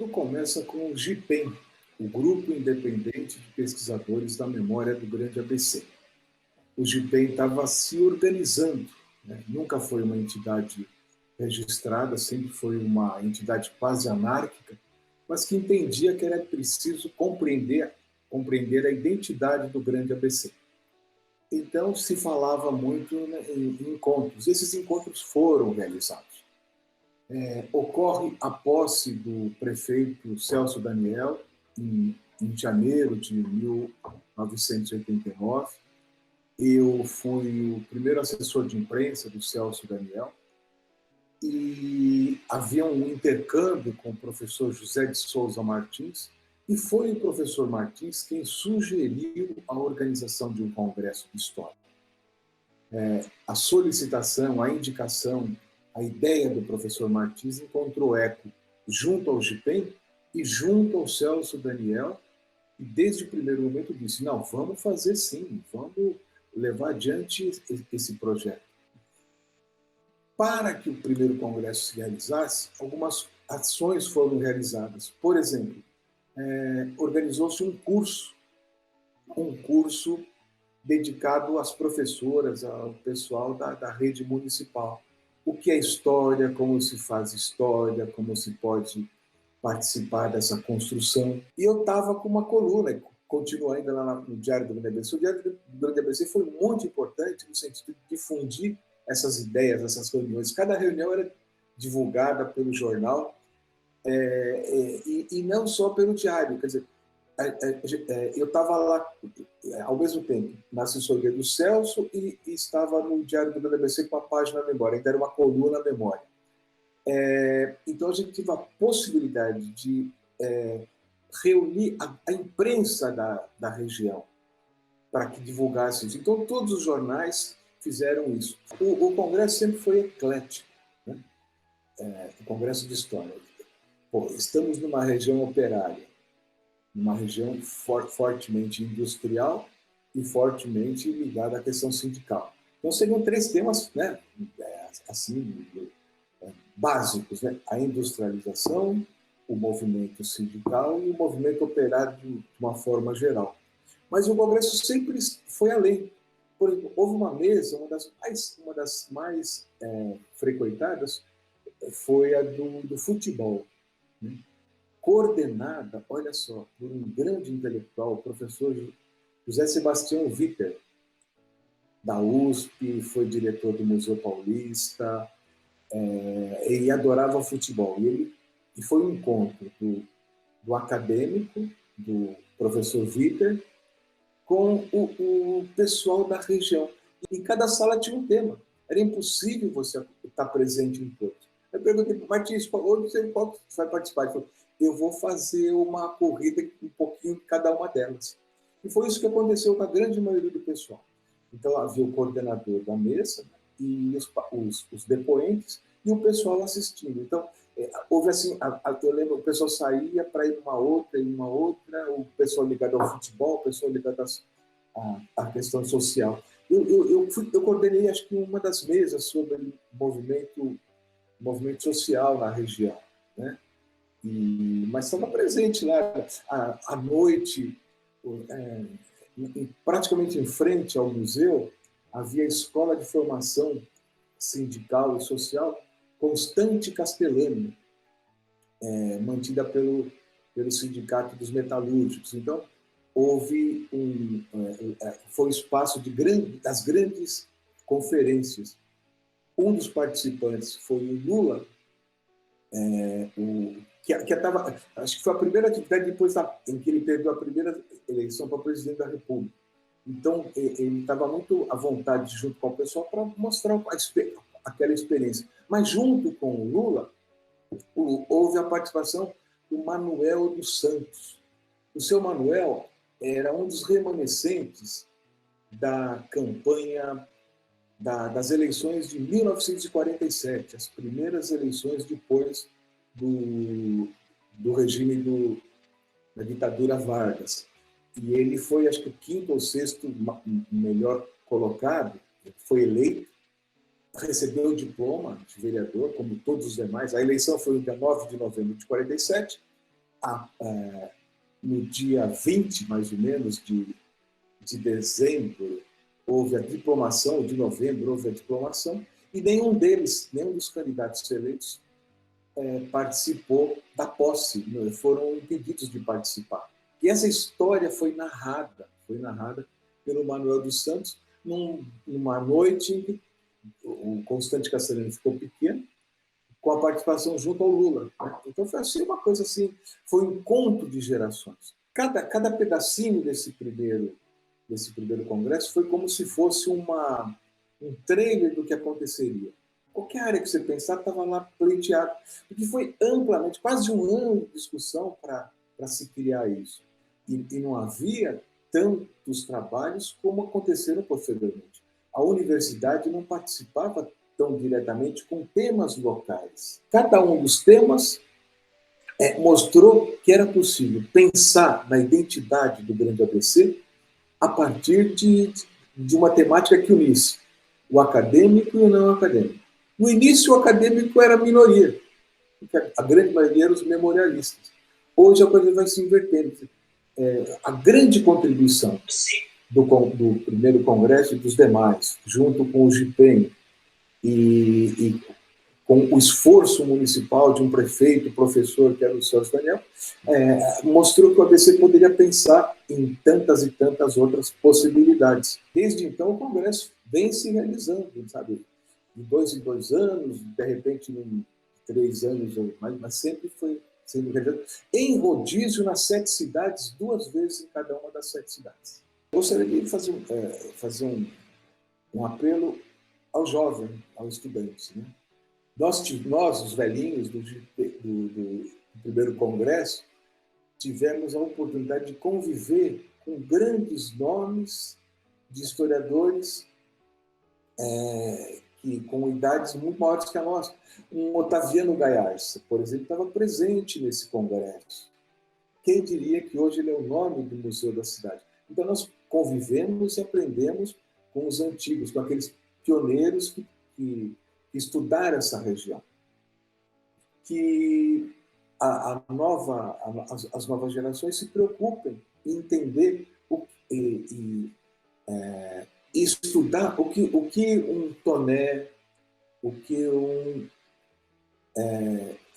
Tudo começa com o GIPEM, o Grupo Independente de Pesquisadores da Memória do Grande ABC. O GIPEM estava se organizando, né? Nunca foi uma entidade registrada, sempre foi uma entidade quase anárquica, mas que entendia que era preciso compreender a identidade do Grande ABC. Então se falava muito, né, em encontros. Esses encontros foram realizados. Ocorre a posse do prefeito Celso Daniel, em janeiro de 1989. Eu fui o primeiro assessor de imprensa do Celso Daniel e havia um intercâmbio com o professor José de Souza Martins, e foi o professor Martins quem sugeriu a organização de um congresso de história. A solicitação, a indicação, a ideia do professor Martins encontrou eco junto ao GIPEM e junto ao Celso Daniel, e desde o primeiro momento disse: não, vamos fazer sim, vamos levar adiante esse projeto. Para que o primeiro congresso se realizasse, algumas ações foram realizadas. Por exemplo, organizou-se um curso dedicado às professoras, ao pessoal da rede municipal. O que é história, como se faz história, como se pode participar dessa construção. E eu estava com uma coluna, continuo ainda lá no Diário do Grande ABC. O Diário do Grande ABC foi muito importante no sentido de difundir essas ideias, essas reuniões. Cada reunião era divulgada pelo jornal, e não só pelo diário. Quer dizer, eu estava lá ao mesmo tempo na assessoria do Celso e estava no Diário do Grande ABC com a página Memória, ainda era uma coluna Memória. Então a gente teve a possibilidade de reunir a imprensa da região para que divulgasse isso. Então todos os jornais fizeram isso. O congresso sempre foi eclético, né? O congresso de história. Estamos numa região operária, numa região fortemente industrial e fortemente ligada à questão sindical. Então seriam três temas, né, assim, básicos, né? A industrialização, o movimento sindical e o movimento operário de uma forma geral. Mas o congresso sempre foi além. Por exemplo, houve uma mesa, uma das mais frequentadas foi a do futebol, né? Coordenada, olha só, por um grande intelectual, o professor José Sebastião Witter, da USP, foi diretor do Museu Paulista, e adorava futebol. E foi um encontro do acadêmico, do professor Witter, com o pessoal da região. E cada sala tinha um tema. Era impossível você estar presente em todos. Eu perguntei para o Martins, não sei qual você vai participar. Ele falou: eu vou fazer uma corrida, um pouquinho de cada uma delas. E foi isso que aconteceu com a grande maioria do pessoal. Então havia o coordenador da mesa, e os depoentes, e o pessoal assistindo. Então, houve assim, eu lembro, o pessoal saía para ir numa outra, o pessoal ligado ao futebol, o pessoal ligado à questão social. Eu coordenei, acho que, uma das mesas sobre movimento social na região, né? Mas estava presente lá à noite, praticamente em frente ao museu, havia a Escola de Formação Sindical e Social Constante Castellani, mantida pelo Sindicato dos Metalúrgicos. Então, houve foi o espaço das grandes conferências. Um dos participantes foi o Lula, acho que foi a primeira atividade depois em que ele perdeu a primeira eleição para presidente da República. Então, ele estava muito à vontade junto com o pessoal para mostrar aquela experiência. Mas junto com o Lula, houve a participação do Manuel dos Santos. O seu Manuel era um dos remanescentes da campanha das eleições de 1947, as primeiras eleições depois do regime da ditadura Vargas. E ele foi, acho que, o quinto ou sexto melhor colocado, foi eleito, recebeu o diploma de vereador, como todos os demais. A eleição foi no dia 9 de novembro de 47, no dia 20, mais ou menos, de dezembro, houve a diplomação, de novembro houve a diplomação, e nenhum dos candidatos eleitos participou da posse, foram impedidos de participar. E essa história foi narrada pelo Manuel dos Santos numa noite em que o Constante Castelhano ficou pequeno, com a participação junto ao Lula. Então foi assim, uma coisa assim, foi um encontro de gerações. Cada pedacinho desse primeiro congresso foi como se fosse um trailer do que aconteceria. Qualquer área que você pensar estava lá pleiteado, porque foi amplamente, quase um ano de discussão para se criar isso. E não havia tantos trabalhos como aconteceram posteriormente. A universidade não participava tão diretamente com temas locais. Cada um dos temas mostrou que era possível pensar na identidade do Grande ABC a partir de uma temática que unisse o acadêmico e o não acadêmico. No início, o acadêmico era a minoria, porque a grande maioria eram os memorialistas. Hoje a coisa vai se invertendo. A grande contribuição do primeiro congresso e dos demais, junto com o GIPEM e com o esforço municipal de um prefeito, professor, que era o Celso Daniel, mostrou que o ABC poderia pensar em tantas e tantas outras possibilidades. Desde então, o congresso vem se realizando, sabe? De 2 em 2 anos, de repente, em 3 anos, mas sempre foi sendo realizado em rodízio nas 7 cidades, 2 vezes em cada uma das 7 cidades. Gostaria de fazer um apelo ao jovem, ao estudante, né? Nós, os velhinhos do primeiro congresso, tivemos a oportunidade de conviver com grandes nomes de historiadores que com idades muito maiores que a nossa. Um Otaviano Gaiarsa, por exemplo, estava presente nesse congresso. Quem diria que hoje ele é o nome do Museu da Cidade? Então, nós convivemos e aprendemos com os antigos, com aqueles pioneiros que estudaram essa região. Que as novas gerações se preocupem em entender e estudar o que um Toné, o que um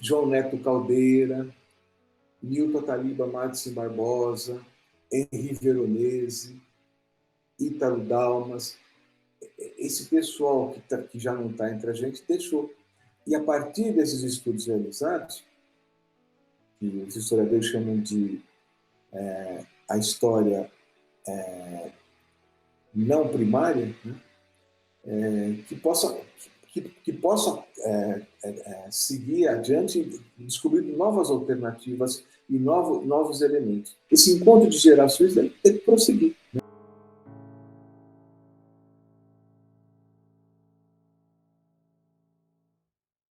João Neto Caldeira, Nilton Taliba Madison Barbosa, Henri Veronese, Ítalo Dalmas, esse pessoal que já não está entre a gente deixou. E a partir desses estudos realizados, que os historiadores chamam de a história não primária, né? que possa seguir adiante, descobrindo novas alternativas e novos elementos. Esse encontro de gerações deve ter que prosseguir.